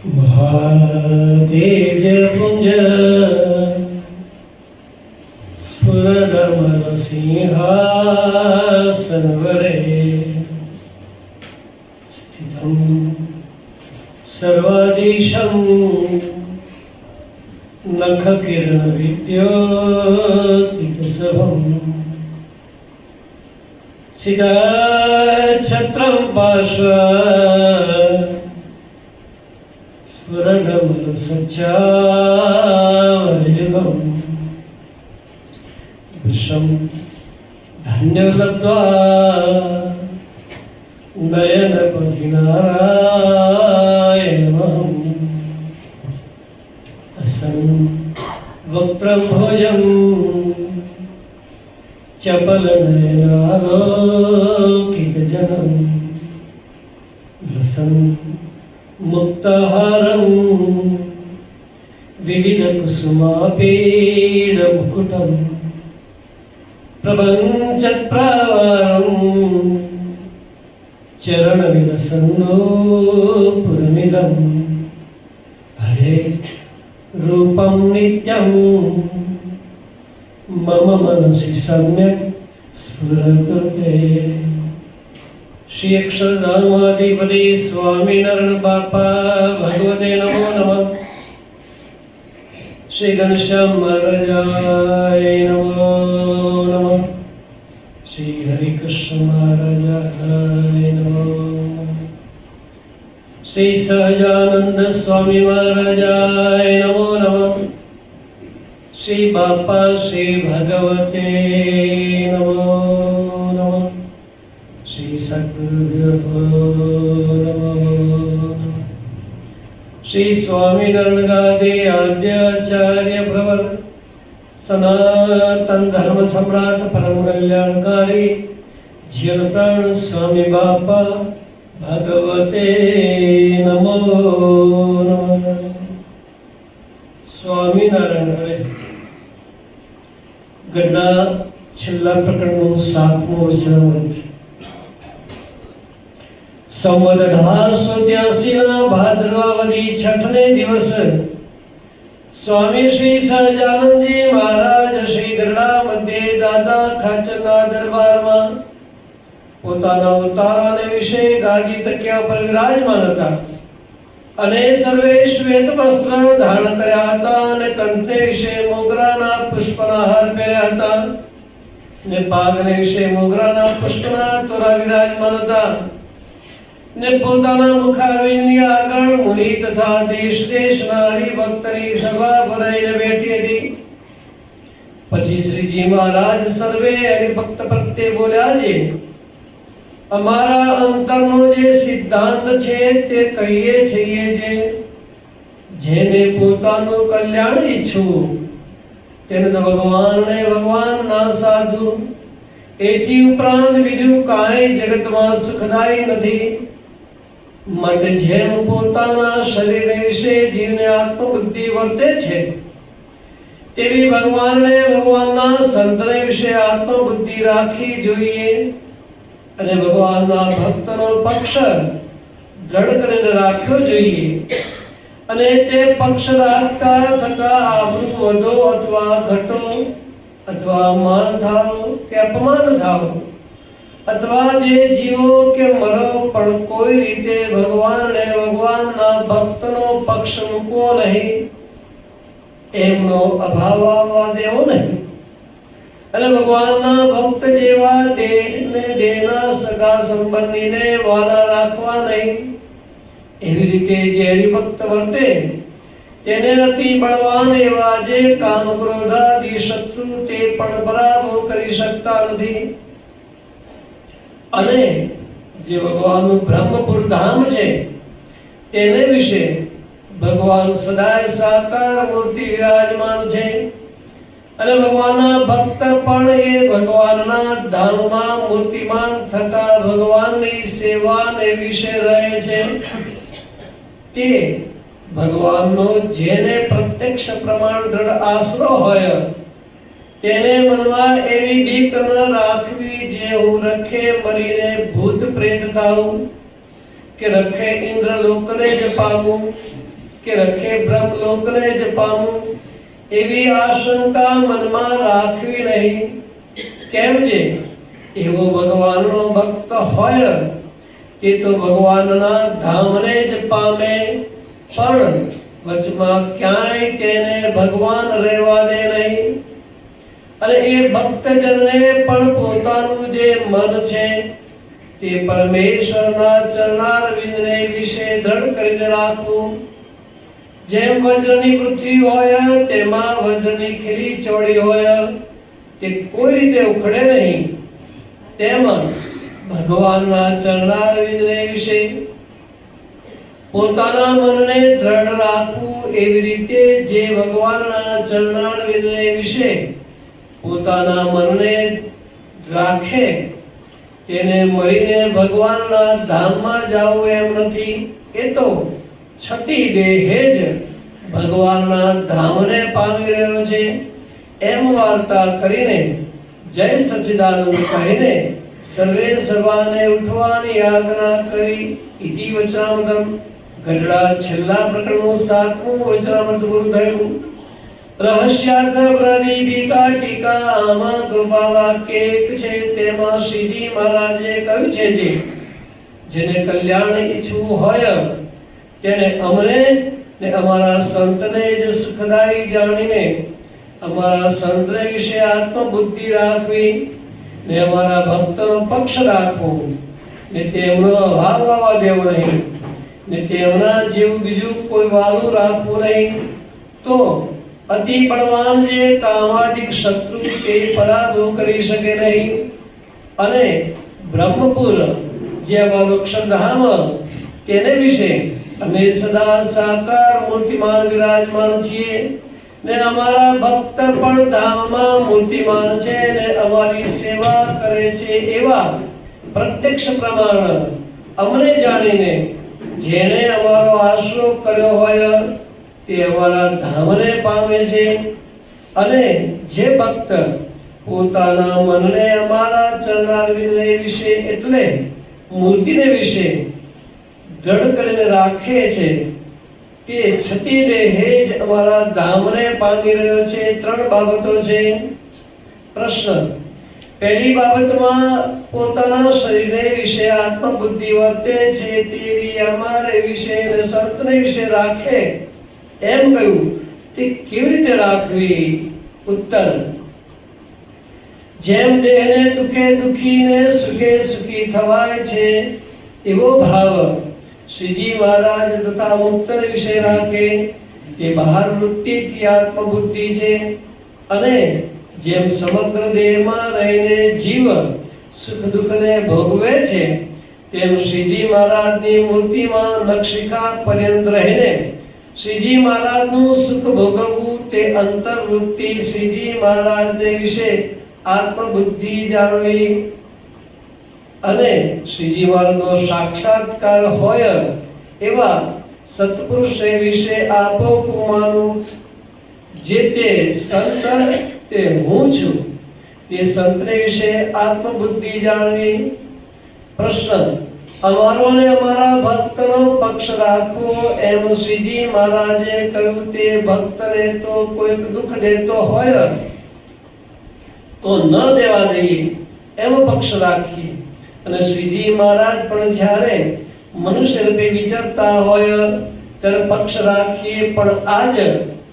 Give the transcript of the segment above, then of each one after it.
महातेज पुंज स्फुरदमल सिंहासन वरे स्थितं सर्वाधीशं नखकिरण विद्योतिसभम् सिद्धछत्रं पार्श्व स्फुरदमल सच्चावलिभम् वृषं धन्यलब्ध्वा नयनपथिनारायणमहम् असन् वक्त्रभोजं चपलनयनालोकितजनम् लसन् मुक्ताहारं विविधकुसुमापीडमुकुटम् प्रपञ्चत्प्रावारं चरणविलसन्नोपुरमिदं हरे रूपं नित्यं मम मनसि सम्यक् स्फुरतु ते। श्री अक्षरधामाधिपति स्वामीनारायण बापा भगवते नमो नमः। श्री घनश्याम महाराजाय नमो नमः। श्री हरिकृष्ण महाराजाय नमो नमः। श्री सहजानंद स्वामी महाराजाय नमो नमः। श्री बापा श्री भगवते नमो नमः। श्री सद्गुरुभ्यो नमो नमः। श्री स्वामीनारायण गादी आद्याचार्य प्रवर सनातन धर्म सम्राट परम कल्याणकारी जीवन प्राण स्वामी बापा भगवते नमो नमः। स्वामीनारायण हरे गड्डा छेल्ला प्रकरणનું 7મું વચન સંવત 1883 ભાદરવા વદી છઠને દિવસ સ્વામી શ્રી સહજાનંદજી મહારાજ શ્રી ગરડા મધ્યે દાદા ખાચરના દરબારમાં પોતાના ઉતારાને વિશે ગાદી તકિયા પર વિરાજમાન હતા અને સર્વે શ્વેત વસ્ત્ર ધારણ કર્યા હતા અને કંઠને વિશે મોગરાના પુષ્પના હાર પહેર્યા હતા ને પાગને વિશે મોગરાના પુષ્પના તોરા વિરાજમાન હતા ને પોતાના મુખારવિંદની આગળ મુનિ તથા દેશ દેશના હરિભક્તની સભા ભરાઈને બેઠી હતી। પછી શ્રીજી મહારાજ સર્વે હરિભક્ત પ્રત્યે બોલ્યા છે, અમારા અંતરનો જે સિદ્ધાંત છે તે કહીએ છીએ જે જેને પોતાનું કલ્યાણ ઈચ્છવું તેને તો ભગવાનને ભગવાન ના સાધુ એથી ઉપરાંત બીજું કાંઈ જગતમાં સુખદાયી નથી। માટે જેમ પોતાના શરીરને વિશે જીવને આત્મબુદ્ધિ વર્તે છે તેવી ભગવાનને ભગવાનના સંતને વિશે આત્મબુદ્ધિ રાખી જોઈએ અને ભગવાનના ભક્તનો પક્ષ દ્રઢ કરીને રાખ્યો જોઈએ અને તે પક્ષ રાખતા થતા આબરૂ વધો અથવા ઘટો અથવા માન થાવ કે અપમાન થાવ અથવા જે જીવો કે મરો પણ કોઈ રીતે ભગવાનને ભગવાનના ભક્તનો પક્ષ મૂકવો નહીં, એમનો અભાવ આવવા દેવો નહીં અને ભગવાનના ભક્ત જેવા દેહને દેહના સગા સંબંધીને વાલા રાખવા નહીં। એવી રીતે જે હરિભક્ત વર્તે તેને અતિ બળવાન એવા જે કામ ક્રોધાદિ શત્રુ તે પણ પરાભવ કરી શકતા નથી અને જે ભગવાનનું બ્રહ્મપુર ધામ છે તેને વિશે ભગવાન સદાય સાકાર મૂર્તિ વિરાજમાન છે અને ભગવાનના ભક્ત પણ એ ભગવાનના ધામમાં મૂર્તિમાન થતા ભગવાનની સેવાને વિશે રહે છે। તે ભગવાનનો જેને પ્રત્યક્ષ પ્રમાણ દ્રઢ આશરો હોય તેને મનમાં એવી બીક ન રાખવી જે હું રખે મરીને ભૂત પ્રેત થાઉં કે રખે ઇન્દ્રલોકને જ પામું કે રખે બ્રહ્મલોકને જ પામું, એવી આશંકા મનમાં રાખવી નહીં. કેમ જે એવો ભગવાનનો ભક્ત હોય તે તો ભગવાનના ધામને જ પામે, પણ વચમાં ક્યાંય તેને ભગવાન રહેવા દે નહીં. અને એ ભક્તજનને પણ પોતાનું જે મન છે તે પરમેશ્વરના ચરણારવિંદને વિશે દ્રઢ કરીને રાખવું. જેમ વજ્રની પૃથ્વી હોય તેમાં વજ્રની ખીલી ચોડી હોય તે કોઈ રીતે ઉખડે નહીં, તેમ ભગવાનના ચરણારવિંદને વિશે પોતાના મનને દ્રઢ રાખવું. એવી રીતે જે ભગવાનના ચરણારવિંદને વિશે પોતાના મનને રાખે તેને મળીને ભગવાનના ધામમાં જાવું એમ નથી. એ તો છતી દેહે જ ભગવાનના ધામને પામી રહ્યો છે એમ વાર્તા કરીને જય સચ્ચિદાનંદ કહીને સર્વે સર્વાને ઉઠવાની આજ્ઞા કરી. ઇતિ વચનામૃતમ ગઢડા છેલ્લા પ્રકરણનું 7મું વચનામૃત પૂરું થયું. રહસ્યાર્થ પ્રદીપિકા ટીકા આમાં કૃપા વાક્ય એક છે. તેમાં શ્રીજી મહારાજે કહ્યું છે જેને કલ્યાણ ઈચ્છવું હોય તેને અમને ને અમારા સંતને જ સુખદાયી જાણીને અમારા સંતને વિશે આત્મબુદ્ધિ રાખવી ને અમારા ભક્તનો પક્ષ રાખવો ને તેમનો અભાવ આવવા દેવો નહીં ને તેમના જેવું બીજું કોઈ વાલું રાખવું નહીં. તો અતિ બળવાન જે કામાદિક શત્રુ તે પરાભવ કરી શકે નહીં. અને બ્રહ્મપુર જેવા અક્ષરધામ તેને વિશે અમે સદા સાકાર મૂર્તિમાન વિરાજમાન છીએ ને અમારા ભક્ત પણ ધામમાં મૂર્તિમાન છે ને અમારી સેવા કરે છે. એવા પ્રત્યક્ષ પ્રમાણ અમને જાણીને જેણે અમારો આશરો કર્યો હોય તે અમારા ધામને પામે છે. અને જે ભક્ત પોતાના મનને અમારા ચરણારવિંદને વિશે એટલે મૂર્તિને વિશે દ્રઢ કરીને રાખે છે તે છતી દેહે જ અમારા ધામને પામી રહ્યો છે. 3 બાબતો છે. પ્રશ્ન: પહેલી બાબતમાં પોતાના શરીરને વિશે આત્મબુદ્ધિ વર્તે છે તેવી અમારે વિશે અને સંતને વિશે રાખે એમ કહ્યું, તે કેવી રીતે રાખવી? ઉત્તર: જેમ દેહને દુખે દુખી ને સુખે સુખી થવાય છે એવો ભાવ શ્રીજી મહારાજ તથા મુક્તને વિશે રાખે તે બહાર વૃત્તિથી આત્મબુદ્ધિ છે. અને જેમ સમગ્ર દેહમાં રહીને જીવ સુખ દુઃખને ભોગવે છે તેમ શ્રીજી મહારાજની મૂર્તિમાં નખશિખા પર્યંત રહીને શ્રીજી મહારાજનું સુખ ભોગવવું તે અંતર્વૃત્તિ શ્રીજી મહારાજને વિશે આત્મબુદ્ધિ જાણવી. અને શ્રીજી મહારાજનો સાક્ષાત્કાર હોય એવા સત્પુરુષને વિશે આપોપ માનવું. જે તે સંત તે હું છું તે સંતને વિશે આત્મબુદ્ધિ જાણવી. પ્રશ્ન: અમારો ને અમારા ભક્તનો પક્ષ રાખવો એમ શ્રીજી મહારાજે કહ્યું. તે ભક્તને તો કોઈ દુઃખ દેતો હોય તો ન દેવા દઈએ એમ પક્ષ રાખીએ. અને શ્રીજી મહારાજ પણ જ્યારે મનુષ્ય રૂપે વિચરતા હોય ત્યારે પક્ષ રાખીએ. પણ આજ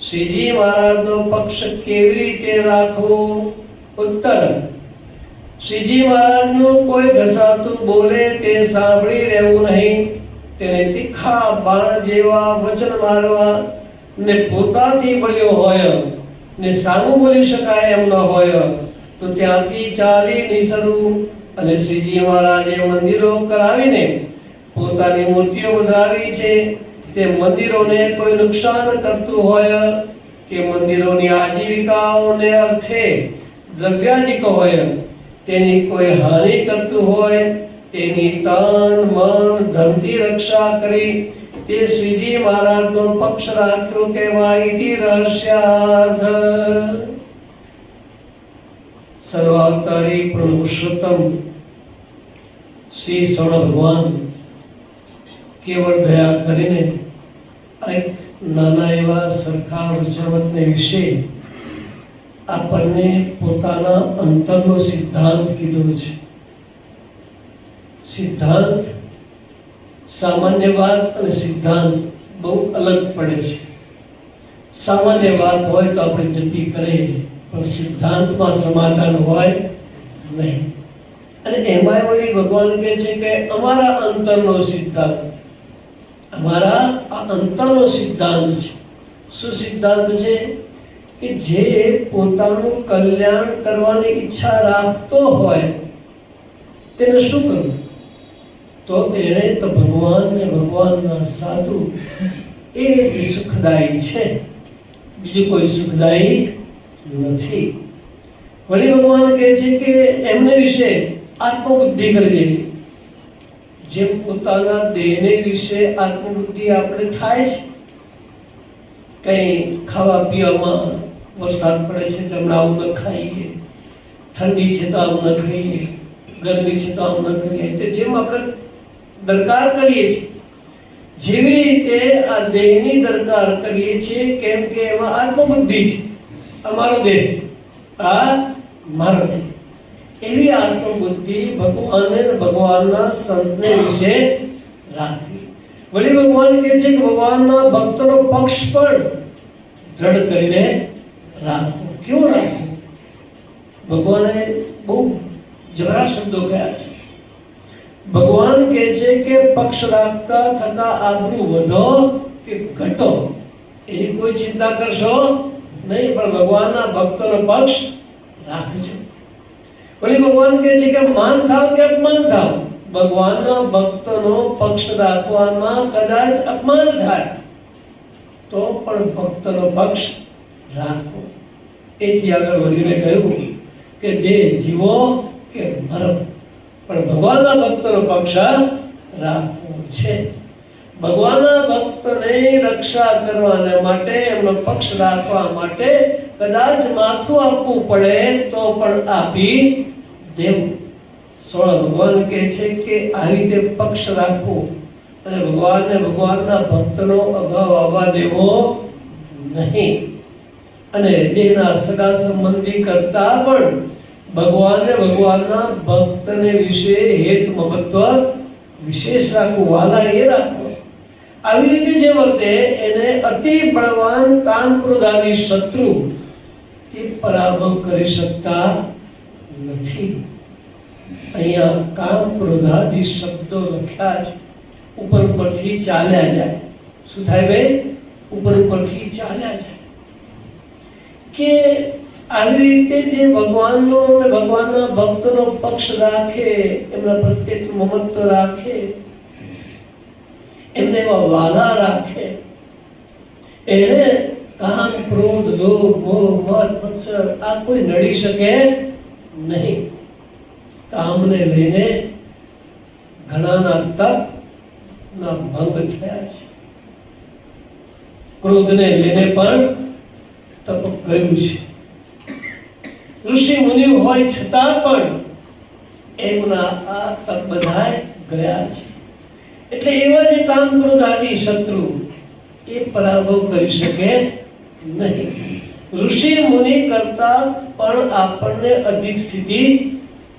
શ્રીજી મહારાજનો પક્ષ કેવી રીતે રાખવો? ઉત્તર: શ્રીજી મહારાજનું કોઈ ઘસાતું બોલે તે સાંભળી રહેવું નહીં. તેને તીખા બાણ જેવા વચન મારવા ને પોતાથી બળ્યો હોય ને સામું બોલી શકાય એમ ન હોય તો ત્યાંથી ચાલી નિસરવું. અને શ્રીજી મહારાજે મંદિરો કરાવીને પોતાની મૂર્તિઓ વધારી છે તે મંદિરોને કોઈ નુકસાન કરતું હોય કે મંદિરોની આજીવિકાઓને અર્થે દ્રવ્યાધિક હોય તેની કોઈ હાનિ કરતું હોય તેની તન મન ધનથી રક્ષા કરી તે શ્રીજી મહારાજનો પક્ષ રાખ્યો કહેવાય. ઇતિ રહસ્યાર્થ. સર્વાવતારી પુરુષોત્તમ શ્રી સૌણ ભગવાન કેવળ દયા કરીને એક નાના એવા સરખા વચનવતને વિશે આપણને પોતાના અંતરનો સિદ્ધાંત કીધો છે. સિદ્ધાંત, સામાન્ય વાત અને સિદ્ધાંત બહુ અલગ પડે છે. સામાન્ય વાત હોય તો આપણે જતી કરીએ, પણ સિદ્ધાંતમાં સમાધાન હોય નહીં. અને એમાં વળી ભગવાન કહે છે કે અમારા અંતરનો સિદ્ધાંત, અમારા આ અંતરનો સિદ્ધાંત છે. શું સિદ્ધાંત છે? કે જે પોતાનું કલ્યાણ કરવાની ઈચ્છા રાખતો હોય તેને શું કરવું? તો એને તો ભગવાન ને ભગવાનના સાધુ એ જ સુખદાયી છે, બીજું કોઈ સુખદાયી નથી. વળી ભગવાન કહે છે કે એમને વિશે આત્મબુદ્ધિ કરી દેવી. જેમ પોતાના દેહને વિશે આત્મબુદ્ધિ આપણે થાય છે, કઈ ખાવા પીવામાં વરસાદ પડે છે તો આપણે આવું ન ખાઈએ, ઠંડી છે તો આવું ન ખાઈએ, ગરમી છે તો આવું ન કરીએ, તો જેમ આપણે દરકાર કરીએ છીએ, જેવી રીતે આ દેહની દરકાર કરીએ છીએ, કેમ કે એમાં આત્મબુદ્ધિ છે. અમારો દેહ, આ મારો દેહ, એવી આત્મબુદ્ધિ ભગવાને ભગવાનના સંતને વિશે રાખવી. વળી ભગવાન કહે છે કે ભગવાનના ભક્તનો પક્ષ પણ દ્રઢ કરીને રાખવો. કેવો રાખવો? ભગવાને બહુ જરા શબ્દો કહ્યા છે. ભગવાન કહે છે કે પક્ષ રાખતા થતા આબરૂ વધો કે ઘટો એની કોઈ ચિંતા કરશો નહીં, પણ ભગવાનના ભક્તોનો પક્ષ રાખજો. વળી ભગવાન કહે છે કે માન થાવ કે અપમાન થાવ, ભગવાનના ભક્તનો પક્ષ રાખવામાં કદાચ અપમાન થાય તો પણ ભક્તનો પક્ષ રાખવો. એથી આગળ વધીને કહ્યું કે દેહ જીવો કે મરો, પણ ભગવાનના ભક્તનો પક્ષ રાખવો છે. ભગવાનના ભક્તને રક્ષા કરવાને માટે, એમનો પક્ષ રાખવા માટે કદાચ માથું આપવું પડે તો પણ આપી દેવું. ભગવાન કહે છે કે આવી રીતે પક્ષ રાખવો અને ભગવાનને ભગવાનના ભક્તનો અભાવ આવવા દેવો નહીં. અને દેહના સગા સંબંધી કરતા પણ ભગવાનને ભગવાનના ભક્તને વિશે હેત મમત્વ વિશેષ રાખવું, વાલા એ રાખવો. આવી રીતે જે વર્તે એને અતિ બળવાન કામ ક્રોધ આદિ શત્રુ તે પરાભવ કરી શકતા નથી. અહીંયા કામ ક્રોધ આદિ શબ્દો લખ્યા છે, ઉપર ઉપરથી ચાલ્યા જાય. શું થાય ભાઈ? ઉપર ઉપરથી ચાલ્યા જાય. કે આવી રીતે જે ભગવાનનો અને ભગવાનના ભક્તનો પક્ષ રાખે, એમના પ્રત્યે મમત્વ રાખે, એમને એવા વાલા રાખે, એને કામ ક્રોધ લોભ મોહ મદ મત્સર આ કોઈ નડી શકે નહીં. કામને લઈને ઘણાના તપના ભંગ થયા છે, ક્રોધને લઈને પણ તપ ગયું છે. ઋષિ મુનિ હોય છતાં પણ એમના આ તપ બધા ગયા છે. એટલે એવા જે કામ ક્રોધ આદિ શત્રુ એ પરાભવ કરી શકે નહીં. ઋષિ મુનિ કરતા પણ આપણને અધિક સ્થિતિ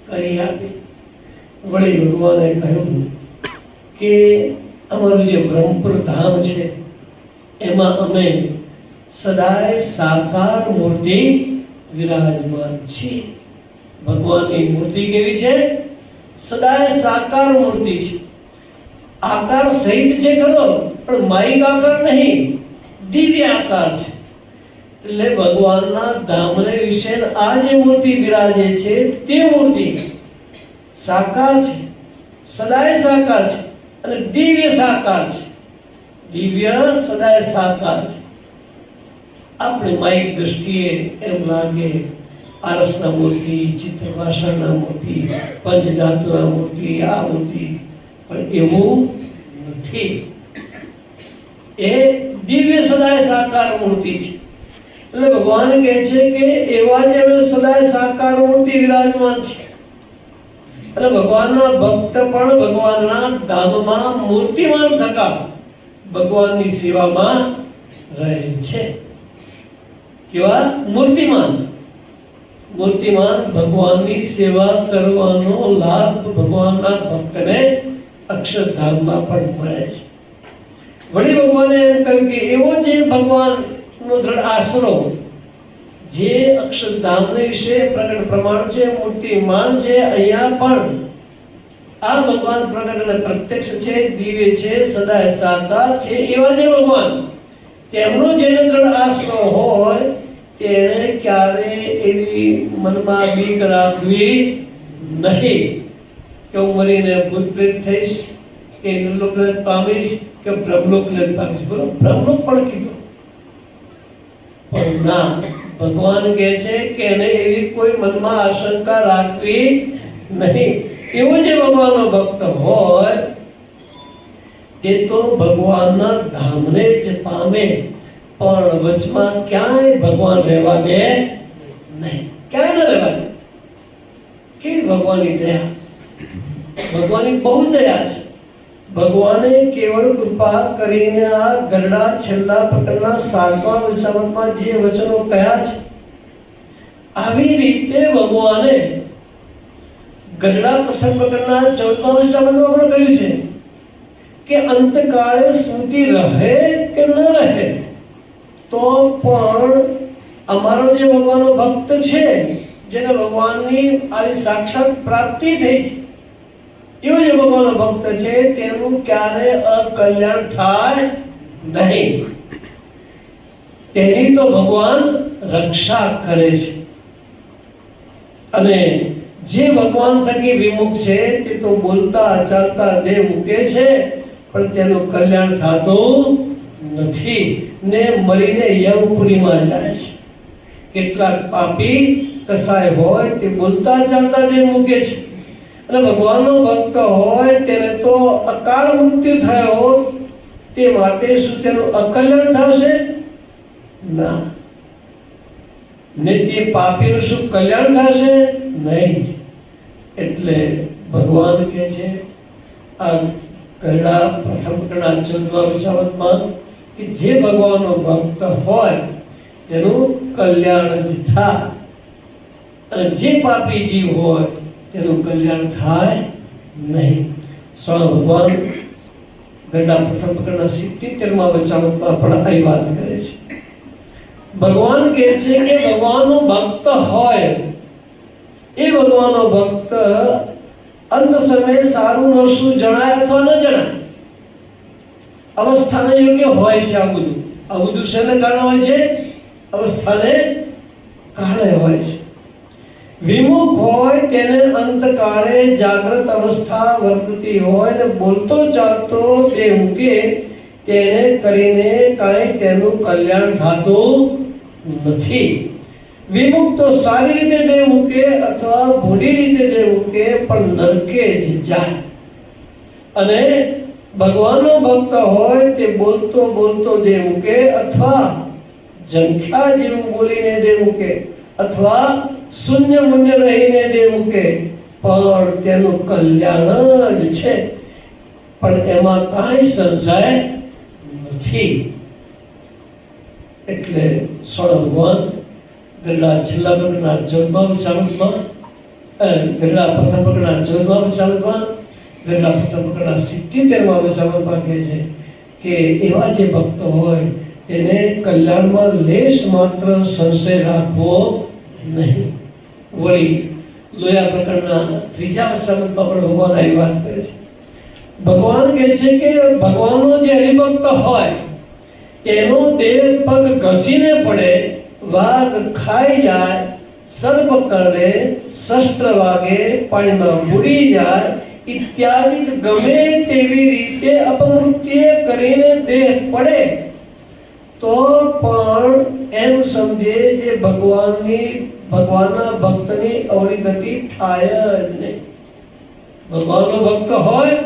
કરી આપી. વળી ભગવાને કહ્યું કે અમારું જે બ્રહ્મપુર ધામ છે એમાં અમે સદાય સાકાર મૂર્તિ વિરાજમાન છીએ. ભગવાનની મૂર્તિ કેવી છે? સદાય સાકાર મૂર્તિ છે. આકાર સહિત છે ખરો, પણ માયિક આકાર નહીં, દિવ્ય આકાર છે. એટલે ભગવાનના ધામને વિશે આ જે મૂર્તિ બિરાજે છે તે મૂર્તિ સાકાર છે, સદાય સાકાર છે અને દિવ્ય સાકાર છે. દિવ્ય સદાય સાકાર છે. આપણે માયિક દ્રષ્ટિએ એમ લાગે આરસના મૂર્તિ, ચિત્રભાષણના મૂર્તિ, પંચધાતુના મૂર્તિ, આ મૂર્તિ, પણ એવું નથી. એ દિવ્ય સદાય સાકાર મૂર્તિ છે. એટલે ભગવાન કહે છે કે એવા જે સદાય સાકાર મૂર્તિ વિરાજમાન છે અને ભગવાનના ભક્ત પણ ભગવાનના ધામમાં મૂર્તિમાન થતા ભગવાનની સેવામાં રહે છે. કેવા? મૂર્તિમાન. મૂર્તિમાન ભગવાનની સેવા કરવાનો લાભ ભગવાનના ભક્તને અક્ષરધામમાં પણ મળે છે. વળી ભગવાને એમ કહ્યું કે એવો જે ભગવાનનો દ્રઢ આશરો જે અક્ષરધામને વિશે પ્રગટ પ્રમાણ છે, મૂર્તિમાન છે, અહીંયા પણ આ ભગવાન પ્રગટ અને પ્રત્યક્ષ છે, દિવ્ય છે, સદાય સાકાર છે, એવા જે ભગવાન તેમનો જેને દ્રઢ આશરો હોય તેને ક્યારે એવી મનમાં બીક રાખવી નહીં કે હું મરીને ભૂત પ્રેત થઈશ કે ઇન્દ્રલોક પામીશ કે બ્રહ્મલોક પામીશ. બોલો, બ્રહ્મલોક પણ કીધું પણ ના, ભગવાન કહે છે કે એને એવી કોઈ મનમાં આશંકા રાખવી નહીં. એવો જે ભગવાનનો ભક્ત હોય તે તો ભગવાનના ધામને જ પામે, પણ વચમાં ક્યાંય ભગવાન રહેવા દે નહીં. ક્યાંય ન રહેવા દે. કેવી ભગવાનની દયા! ભગવાનની બહુ દયા છે. ભગવાને કેવળ કૃપા કરીને આ ગરડા છેલ્લા પ્રકરણના 7મા વચનમાં જે વચનો કહ્યા છે આવી રીતે ભગવાને ગરડા પ્રથમ પ્રકરણના 14મા વચનમાં પણ કહ્યું છે કે અંતકાળે સ્મૃતિ રહે કે ન રહે તો પણ અમારો જે ભગવાનનો ભક્ત છે, જેને ભગવાનની આવી સાક્ષાત પ્રાપ્તિ થઈ છે, એવો જે ભગવાનનો ભક્ત છે તેનું ક્યારે અકલ્યાણ થાય નહીં. તેની તો ભગવાન રક્ષા કરે છે. અને જે ભગવાન થકી વિમુખ છે તે તો બોલતા ચાલતા દેહ મૂકે છે પણ તેનું કલ્યાણ થતું નથી ને મરીને યમપુરીમાં જાય છે. કેટલાક પાપી કસાય હોય તે બોલતા ચાલતા દેહ મૂકે છે અને ભગવાનનો ભક્ત હોય તેને તો અકાળ મૃત્યુ થયો તે માટે શું તેનું અકલ્યાણ થશે? ના. ને તે પાપીનું શું કલ્યાણ થશે? નહીં. એટલે ભગવાન કહે છે આ ગરડા પ્રથમ પ્રકરણના 14મા વચનમાં કે જે ભગવાનનો ભક્ત હોય તેનું કલ્યાણ જ થાય અને જે પાપી જીવ હોય તેનું કલ્યાણ થાય નહીં. સ્વામી ભગવાન ગરડા પ્રથમ પ્રકરણના 77મા વચનમાં પણ આવી વાત કરે છે. ભગવાન કહે છે કે ભગવાનનો ભક્ત હોય એ ભગવાનનો ભક્ત અંત સમયે સારું નરસું જણાય અથવા ન જણાય અવસ્થાને યોગ્ય હોય છે. આ બધું શેને કારણે હોય છે? અવસ્થાને કારણે હોય છે. વિમુખ હોય તેને અંતકાળે જાગ્રત અવસ્થા વર્તતી હોય ને બોલતો ચાલતો તે મૂકે તેને કરીને કાંઈ તેનું કલ્યાણ થતું નથી. વિમુખ તો સારી રીતે દેહ મૂકે અથવા ભૂલી રીતે દેહ મૂકે પણ નરકે જ જાય. અને ભગવાનનો ભક્ત હોય તે બોલતો બોલતો દેહ મૂકે અથવા ઝંખા જેવું બોલીને દેહ મૂકે અથવા શૂન્ય મૂન્ય રહીને દેહ મૂકે પણ તેનું કલ્યાણ જ છે, પણ એમાં કાંઈ સંશય નથી. એટલે સ્વયં ભગવાન ગરડા છેલ્લા પ્રકરણના 14મા વચનમાં ગરડા પ્રથમ પ્રકરણના 14મા વચનમાં ગરડા પ્રથમ પ્રકરણના 77મા વચનમાં કહે છે કે એવા જે ભક્તો હોય તેને કલ્યાણમાં લેશ માત્ર સંશય રાખવો નહીં. વળી લોયા પ્રકરણના 3જા વચનમાં પણ ભગવાન આવી વાત કરે છે. ભગવાન કહે છે કે ભગવાનનો જે હરિભક્ત હોય તેનો દેહ પગ ઘસીને પડે, વાઘ ખાઈ જાય, સર્પ કરડે, શસ્ત્ર વાગે, પાણીમાં બુડી જાય ઇત્યાદિ ગમે તેવી રીતે અપમૃત્યુ કરીને દેહ પડે તો પણ એમ સમજે જે ભગવાનના ભક્તની અવળી ગતિ થાય જ નહીં. ભગવાનનો ભક્ત હોય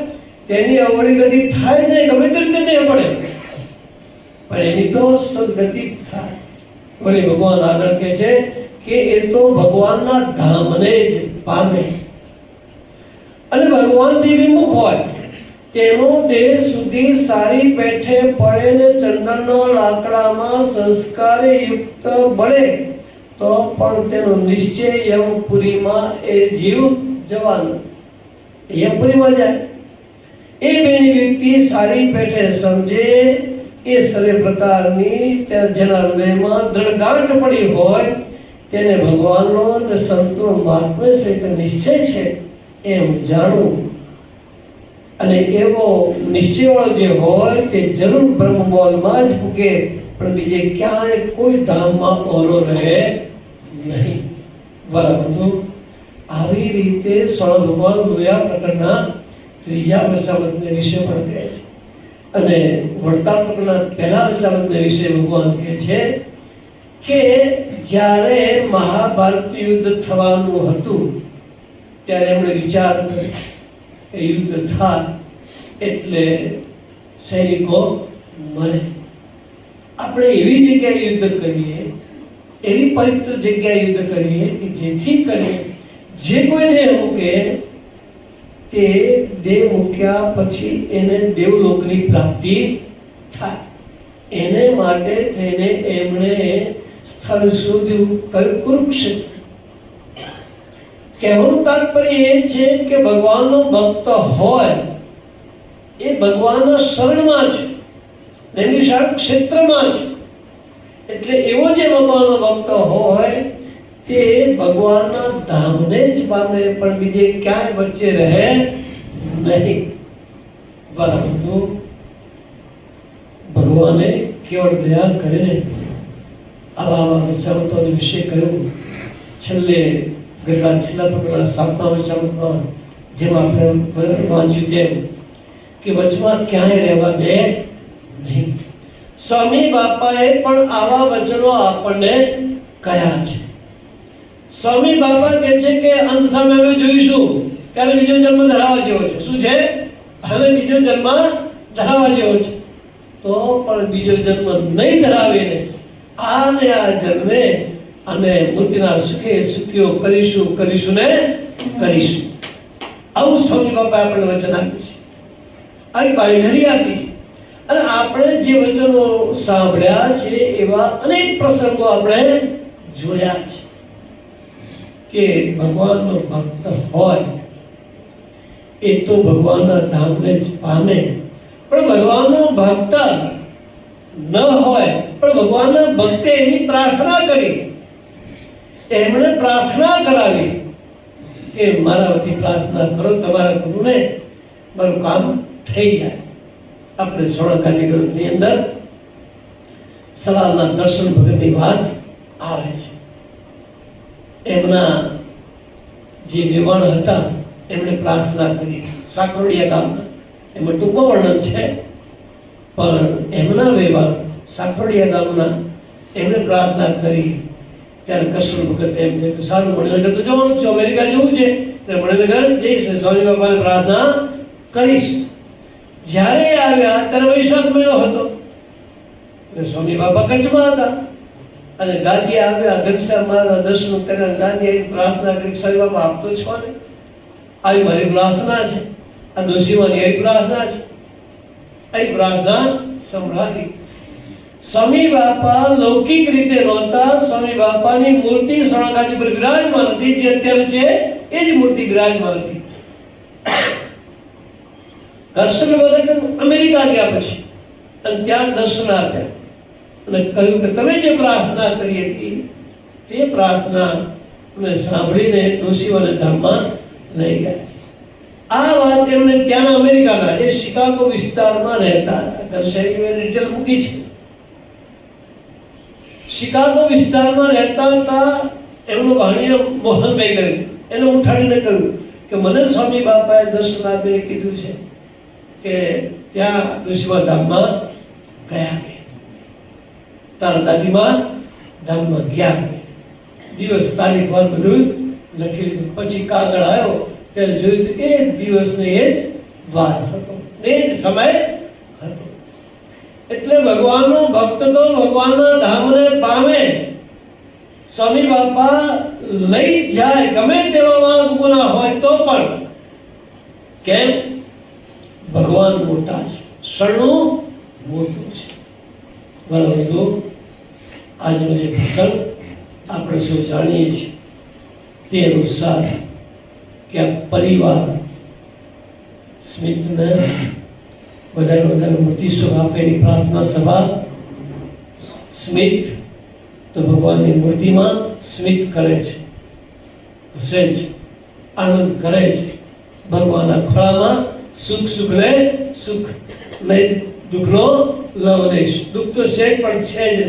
તેની અવળી ગતિ થાય જ નહીં. ગમે તે રીતે દેહ પડે પણ એની તો સદગતિ થાય. વળી ભગવાન આગળ કહે છે કે એ તો ભગવાનના ધામને જ પામે. અને ભગવાનથી વિમુખ હોય તેનો દેહ સુધી સારી પેઠે પડે ને ચંદનનો લાકડામાં સંસ્કારે યુક્ત બળે તો પણ તેનો નિશ્ચય યમપુરીમાં એ જીવ જવાનો, યમપુરીમાં જાય. એ બેની વ્યક્તિ સારી પેઠે સમજે એ સર્વ પ્રકારની જેના હૃદયમાં દ્રઢ ગાંઠ પડી હોય તેને ભગવાનનો અને સંતનો મહાત્મ્ય સહિત નિશ્ચય છે એમ જાણવું. અને એવો નિશ્ચયવાળો જે હોય તે જરૂર બ્રહ્મમોલમાં જ પૂગે, પણ બીજે ક્યાંય કોઈ ધામમાં ઓલો રહે નહીં. બરાબર. આવી રીતે સ્વામી ભગવાન દોયા પ્રકરણના ત્રીજા વચામતને વિશે પણ કહે છે. અને વડતાલ પ્રકરણના પહેલા વચામતને વિશે ભગવાન કહે છે કે જ્યારે મહાભારત યુદ્ધ થવાનું હતું ત્યારે એમણે વિચાર કર્યો કે યુદ્ધ થાય એટલે સૈનિકો મરે, આપણે એવી જગ્યાએ યુદ્ધ કરીએ, એવી પવિત્ર જગ્યાએ યુદ્ધ કરીએ કે જેથી કરીને જે કોઈ દેહ મૂકે તે દેહ મૂક્યા પછી એને દેવલોકની પ્રાપ્તિ થાય. એને માટે થઈને એમણે સ્થળ શોધ્યું, કયું? કુરુક્ષેત્ર. કહેવાનું તાત્પર્ય એ છે કે ભગવાનનો ભક્ત હોય એ ભગવાનના શરણમાં છે, નૈમિષારણ્ય ક્ષેત્રમાં છે. એટલે એવો જે ભગવાનનો ભક્ત હોય તે ભગવાનના ધામને જ પામે, પણ બીજે ક્યાંય વચ્ચે રહે નહીં. બરાબર. તો ભગવાને કેવળ દયા કરીને આવા વચામતો વિશે કહ્યું. છેલ્લે છેલ્લા પ્રકરણના 7મા વચામતમાં જેમ આપણે વાંચ્યું તેમ કે વચમાં ક્યાંય રહેવા દે નહીં. સ્વામી બાપાએ પણ આવા વચનો આપણને કહ્યા છે. સ્વામી બાપા કહે છે કે અંત સામે અમે જોઈશું ત્યારે બીજો જન્મ ધરાવવા જેવો છે. શું છે? હવે બીજો જન્મ ધરાવવા જેવો છે. તો પણ બીજો જન્મ નહીં ધરાવીને આને આ જન્મે અમે મૂર્તિના સુખે સુખ્યો કરીશું ને કરીશું. આવું સ્વામી બાપાએ આપણને વચન આપ્યું છે, આવી બાંયધરી આપી છે. અને આપણે જે વચનો સાંભળ્યા છે એવા અનેક પ્રસંગો આપણે જોયા છે કે ભગવાનનો ભક્ત હોય એ તો ભગવાનના ધામને જ પામે, પણ ભગવાનનો ભક્ત ન હોય પણ ભગવાનના ભક્તે એની પ્રાર્થના કરી, એમણે પ્રાર્થના કરાવી કે મારા વતી પ્રાર્થના કરો, તમારા ગુરુને મારું કામ થઈ જાય. આપણે સોળંકાની ગ્રંથની અંદર સલાલના દર્શન ભગતની વાત આવે છે. એમના જે વેવાણ હતા એમણે પ્રાર્થના કરી સાકરોડિયા ગામના, એમાં ટૂંકું વર્ણન છે, પણ એમના વેવાણ સાકરોડિયા ગામના એમણે પ્રાર્થના કરી ત્યારે કૃષ્ણ ભગત એમ છે કે સારું મણિનગર તો જવાનું છે, અમેરિકા જવું છે એટલે મણિનગર જઈશ, સ્વામી બાપાને પ્રાર્થના કરીશ. જ્યારે આવ્યા ત્યારે વૈશાખ મહિનો હતો એટલે સ્વામી બાપા કચ્છમાં હતા અને ગાંધી આવ્યા, ઘનશ્યામ મહારાજના દર્શન કર્યા, ગાંધીએ પ્રાર્થના કરી સ્વામી બાપા આપ તો છો ને, આવી મારી પ્રાર્થના છે, આ ડોશીમાની એવી પ્રાર્થના છે, આવી પ્રાર્થના સંભળાવી. સ્વામી બાપા લૌકિક રીતે નહોતા, સ્વામી બાપાની મૂર્તિ સોળંકાજી પર વિરાજમાન હતી, જે અત્યારે છે એ જ મૂર્તિ વિરાજમાન હતી. દર્શન વખતે અમેરિકા ગયા પછી અને ત્યાં દર્શન આપ્યા અને કહ્યું કે તમે જે પ્રાર્થના કરી હતી તે પ્રાર્થના અમે સાંભળીને ડોશીઓને ધામમાં લઈ ગયા. આ વાત એમને ત્યાંના અમેરિકાના એ શિકાગો વિસ્તારમાં રહેતા હતા, ઘરશૈલીઓ ડિટેલ મૂકી છે. શિકાગો વિસ્તારમાં રહેતા હતા. એમનો ભાણિયો મોહનભાઈ કર્યું, એને ઉઠાડીને કહ્યું કે મને સ્વામી બાપાએ દર્શન આપીને કીધું છે કે ત્યાં ડોશીમા ધામમાં ગયા, તારા દાદીમાં ધામમાં ગયા. દિવસ તારીખ વાર બધું લખી લીધું. પછી કાગળ આવ્યો ત્યારે જોયું તો એ જ દિવસનો એ જ વાર હતો, એ જ સમય હતો. એટલે ભગવાનનો ભક્ત તો ભગવાનના ધામને પામે. સ્વામી બાપા લઈ જાય ગમે તેવામાં ગુના હોય તો પણ. કેમ? ભગવાન મોટા છે, શરણું મોટું છે. પરંતુ આજનો જે પ્રસંગ આપણે સૌ જાણીએ છીએ તે અનુસાર કે આ પરિવાર સ્મિતને વધારે મૂર્તિ સુખ આપે એની પ્રાર્થના સભા. સ્મિત તો ભગવાનની મૂર્તિમાં સ્મિત કરે છે, હસે છે, આનંદ કરે છે. ભગવાનના ખોળામાં સુખ સુખ લે સુખ, નહીં દુઃખનો લવલેશ. દુઃખ તો છે પણ છે જ.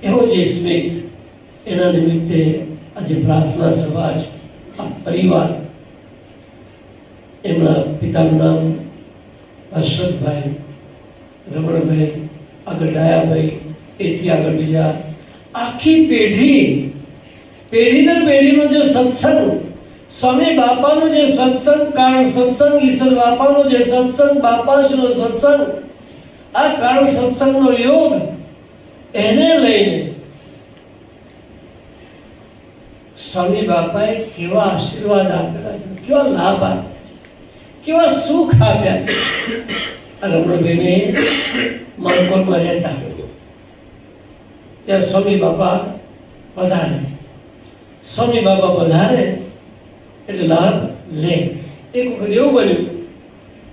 એવો જે સ્મિત, એના નિમિત્તે આજે પ્રાર્થના સભા છે. આ પરિવાર, એમના પિતાનું નામ હર્ષદભાઈ, રમણભાઈ, આગળ ડાયાભાઈ, એથી આગળ બીજા આખી પેઢી દર પેઢીનો જે સત્સંગ, સ્વામી બાપાનો જે સત્સંગ, કારણ સત્સંગ, ઈશ્વર બાપાનો જે સત્સંગ, બાપાશ્રીનો સત્સંગ, આ કારણ સત્સંગનો યોગ, એને લઈને સ્વામી બાપાએ કેવા આશીર્વાદ આપેલા છે, કેવા લાભ આપ્યા છે, કેવા સુખ આપ્યા છે. રમણભાઈને માણકોરમાં રહેતા ત્યાં સ્વામી બાપા પધારે. સ્વામી બાપા પધારે એટલે લાભ લે. એક વખત એવું બન્યું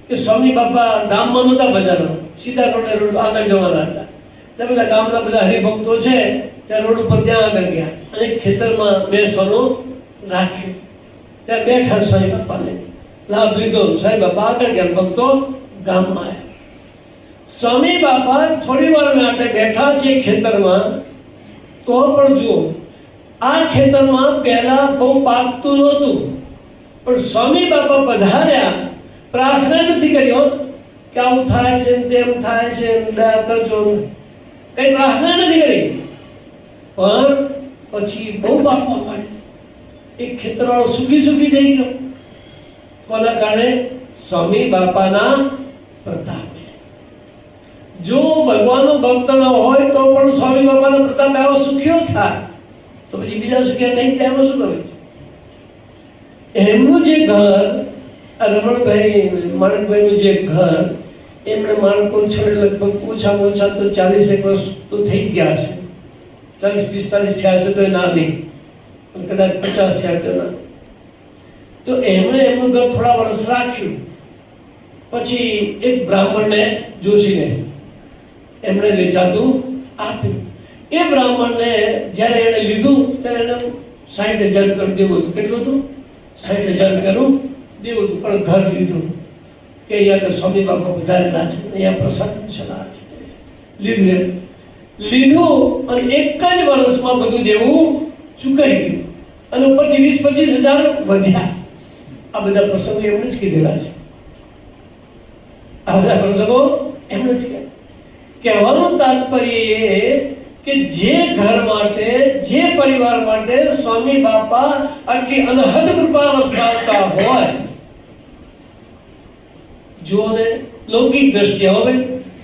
કે સ્વામી બાપા ગામમાં નહોતા પધારવા, સીધા રોડ આગળ જવાના હતા. એટલે બધા ગામના બધા હરિભક્તો છે ત્યાં રોડ ઉપર ત્યાં આગળ ગયા અને ખેતરમાં બેસવાનું રાખ્યું. ત્યાં બેઠા સ્વામી બાપાને લાભ લીધો. સ્વામી બાપા આગળ ગયા, ભક્તો ગામમાં આવ્યા. સ્વામી બાપા થોડી વાર માટે બેઠા છે ખેતરમાં, તો પણ જુઓ આ ખેતરમાં પહેલા બહુ પાકતું નહોતું, પણ સ્વામી બાપા પધાર્યા, પ્રાર્થના નથી કરી કે આવું થાય છે તેમ થાય છે, દયા કરજો, કઈ પ્રાર્થના નથી કરી. પણ પછી બહુ પાકવા માંડ્યું. એક ખેતરવાળો સુખી થઈ ગયો. કોના કારણે? સ્વામી બાપાના પ્રતાપે. જો ભગવાનનો ભક્ત ન હોય તો પણ સ્વામી બાપાના પ્રતાપે આવો સુખ્યો થાય, તો પછી બીજા સુખ્યા થઈ જાય. એમાં શું કરે છે? એમનું જે ઘર, રમણભાઈ માણકભાઈનું જે ઘર, એમણે માણકો છોડે લગભગ ઓછામાં ઓછા તો 40 વર્ષ તો થઈ ગયા છે. 40-45 થયા છે તો ના નહીં, પણ કદાચ 50 થયા તો ના. તો એમણે એમનું ઘર થોડા વર્ષ રાખ્યું. પછી એક બ્રાહ્મણને જોશીને એમણે વેચાતું આપ્યું. એ બ્રાહ્મણને જ્યારે એણે લીધું ત્યારે એને 60,000 કરી દેવું હતું. કેટલું હતું? 60,000 દેવું હતું. પણ ઘર લીધું કે અહીંયા તો સ્વામી બાપા વધારેલા છે, અહીંયા પ્રસાદ ચલા છે. લીધું અને એક જ વર્ષમાં બધું દેવું ચૂકાઈ ગયું અને ઉપરથી 20-25,000 વધ્યા. આ બધા પ્રસંગો એમણે જ કીધેલા છે. આ બધા પ્રસંગો એમણે જ કહેવાનું તાત્પર્ય એ કે જે ઘર માટે, જે પરિવાર માટે સ્વામી બાપા આટલી અનહદ કૃપા વરસાવતા હોય, જુઓ ને લૌકિક દ્રષ્ટિએ, હવે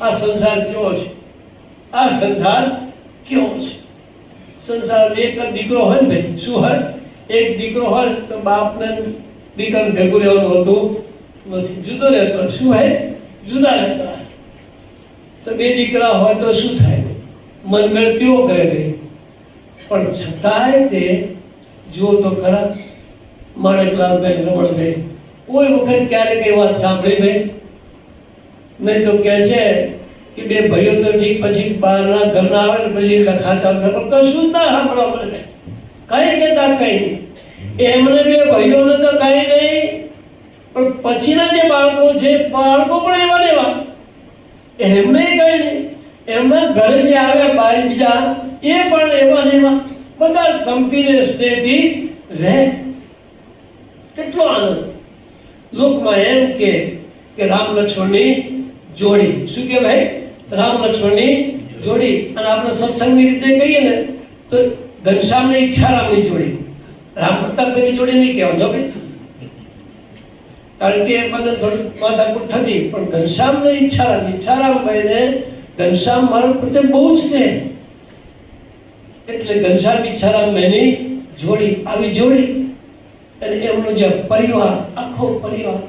આ સંસાર કેવો છે, આ સંસાર કેવો છે. સંસાર એક જ દીકરો હોય ને ભાઈ, શું હોય? એક દીકરો હોય તો બાપને દીકરાને ભેગું રહેવાનું હોતું નથી, જુદો રહેતો. શું હોય? જુદા રહેતા. તો બે દીકરા હોય તો શું થાય? મનમેળ કેવો કરે ભાઈ? પણ છતાંય તે જુઓ તો ખરા, માણકલાલભાઈ, રમણભાઈ કોઈ વખત ક્યારેક એ વાત સાંભળી ભાઈ? નહીં તો કહે છે કે બે ભાઈઓ તો ઠીક, પછી બહારના ઘરના આવે ને પછી લખા ચાલુ કરે, પણ કશું જ ના સાંભળવા મળે, કઈ કહેતા કઈ નહીં. એમને બે ભાઈઓને તો કઈ નહીં, પણ પછીના જે બાળકો છે, બાળકો પણ એવા ને એવા, એમને કઈ નહીં. એમના ઘરે જે આવ્યા બાઈ બીજા, એ પણ એવા ને એવા, બધા સંપીને સ્નેહથી રહે. કેટલો આનંદ. લોકમાં એમ કે રામ લક્ષ્મણની જોડી. શું કે ભાઈ? રામ લક્ષ્મણની જોડી. અને આપણે સત્સંગની રીતે કહીએ ને તો ઘનશ્યામ ને ઈચ્છારામની જોડી. રામ પ્રતાપની જોડી નહીં કહેવાનું ભાઈ, કારણ કે એ મને થોડું માથાકૂટ થતી. પણ ઘનશ્યામ ને ઈચ્છારામભાઈ ને ઘનશ્યામ મારા પ્રત્યે બહુ જ સ્નેહ, એટલે ઘનશ્યામ ઈચ્છારામભાઈની જોડી. આવી જોડી અને એમનો જે પરિવાર, આખો પરિવાર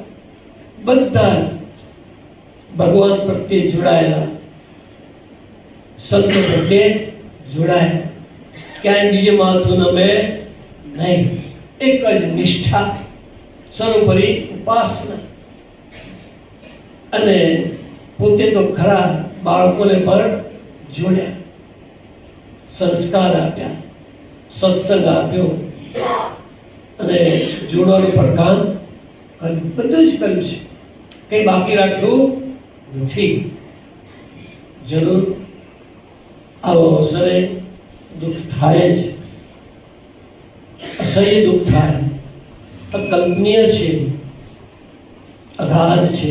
બધા જ ભગવાન પ્રત્યે જોડાયેલા, સંતો પ્રત્યે જોડાયેલા, ક્યાંય બીજે માથું નમે નહીં, એક જ નિષ્ઠા, સર્વોપરી ઉપાસના. અને પોતે તો ખરા બાળકોને પણ જોડ્યા, સંસ્કાર આપ્યા, સત્સંગ આપ્યો અને જોડવાનું પણ કામ કર્યું. બધું જ કર્યું છે, કંઈ બાકી રાખ્યું નથી. જરૂર આવો અવસરે દુઃખ થાય જ, અસહ્ય દુઃખ થાય, અકલ્પનીય છે, અગાધ છે,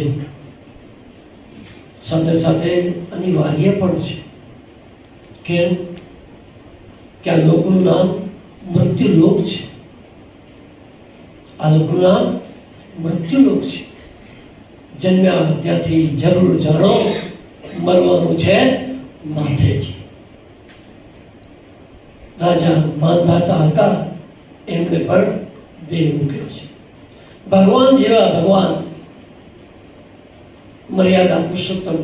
સાથે સાથે અનિવાર્ય પણ છે. કેમ કે આ લોકનું નામ મૃત્યુલોક છે. આ લોકનું નામ મૃત્યુલોક છે. જન્મ્યા ત્યાંથી જરૂર જાણો, મરવાનું છે માથેથી. રાજા માનધાતા હતા, એમણે પણ દેહ મૂક્યો છે. ભગવાન જેવા ભગવાન મર્યાદા પુરુષોત્તમ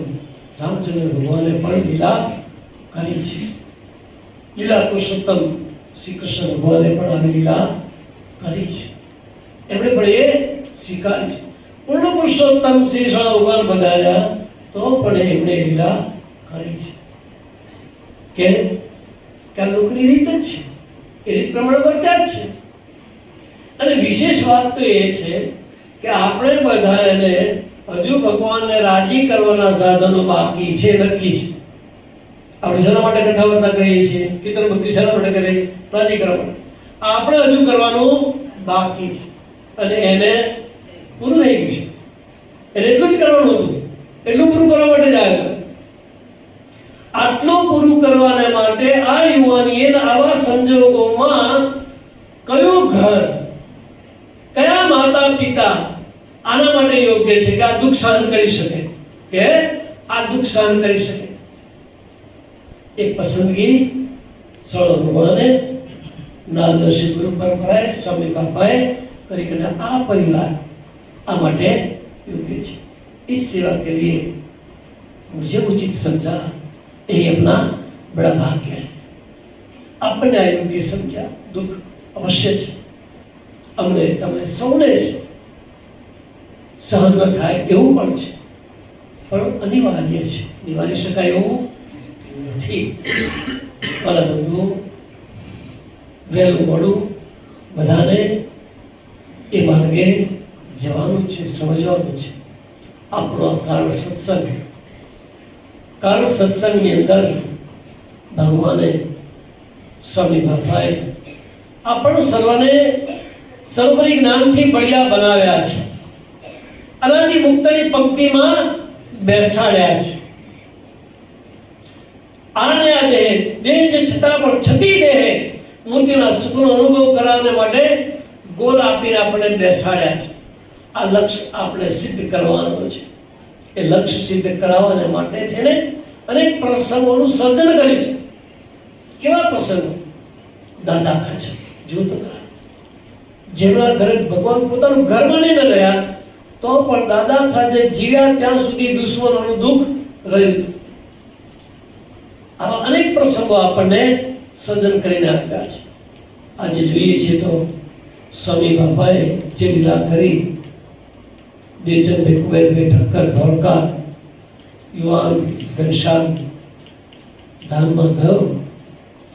રામચંદ્ર ભગવાને પણ લીલા કરી છે. લીલા પુરુષોત્તમ શ્રી કૃષ્ણ ભગવાને પણ આવી લીલા કરી છે. એમણે પણ એ સ્વીકારી છે. પૂર્ણ પુરુષોત્તમ શ્રી કૃષ્ણ ભગવાન બધાયા તો પણ એમણે લીલા કરી છે. કેમ કે આ લોકની રીત જ છે, એ રીત પ્રમાણે વર્ત્યા જ છે. અને વિશેષ વાત તો એ છે કે આપણે બધા એને હજુ ભગવાનને રાજી કરવાના સાધનો બાકી છે, નક્કી છે. આપણે શેના માટે કથા વાર્તા કરીએ છીએ, કીર્તન ભક્તિ શેના માટે કરીએ? રાજી કરવા. આપણે હજુ કરવાનું બાકી છે અને એને પૂરું થઈ ગયું છે. એને એટલું જ કરવાનું હતું, એટલું પૂરું કરવા માટે જ આવ્યો. આટલું પૂરું કરવાને માટે આ યુવાનીએ આવા સંજોગોમાં કયું ઘર, કયા માતા પિતા આના માટે યોગ્ય છે કે આ દુઃખ સહન કરી શકે, કે આ દુઃખ સહન કરી શકે? એક પસંદગી સ્વયં ભગવાને, નાદર્શી ગુરુ પરંપરાએ, સ્વામી બાપાએ કરી કે આ પરિવાર આ માટે योग्य है. इस सेवा के लिए मुझे उचित समझा, यही अपना बड़ा भाग्य है. अपने योग्य समझा, दुख अवश्य है, अमने तमने सौने सहन न થાય એવું પણ છે, પણ અનિવાર્ય છે, નિવારી શકાય એવું નથી. મારા બંધુ, વહેલું મોડું બધાને એ માર્ગે જવાનું છે, સમજવાનું છે. આપણો કારણ સત્સંગ, કારણ સત્સંગની અંદર ભગવાને, સ્વામી બાપાએ આપણ સર્વને સર્વરી જ્ઞાનથી બળિયા બનાવ્યા છે. અનાદિ મુક્તની પંક્તિમાં બેસાડ્યા છે. આને આ દેહ છે છતાં પણ છતી દેહ મૂર્તિના સુખનો અનુભવ કરાવવા માટે ગોલ આપીને આપણે બેસાડ્યા છે. આ લક્ષ્ય આપણે સિદ્ધ કરવાનું છે. એ લક્ષ્ય સિદ્ધ કરાવવા માટે થઈને અનેક પ્રસંગોનું સર્જન કર્યું છે. કેવા પ્રસંગો? દાદા કહે છે, જો તો ખરા, જેમના ઘરે ભગવાન પોતાનું ઘર માની ન રહ્યા તો પણ દાદા ખાચે જીવ્યા ત્યાં સુધી દુશ્મનોનું દુઃખ રહ્યું. આવા અનેક પ્રસંગો આપણને સર્જન કરીને આપ્યા છે. આજે જોઈએ છીએ તો સ્વામી બાપાએ જે લીલા કરી, બેચનભાઈ કુબેરભાઈ ઠક્કર ધોળકા, યુવાન ઘનશ્યામ ધામમાં ગયો,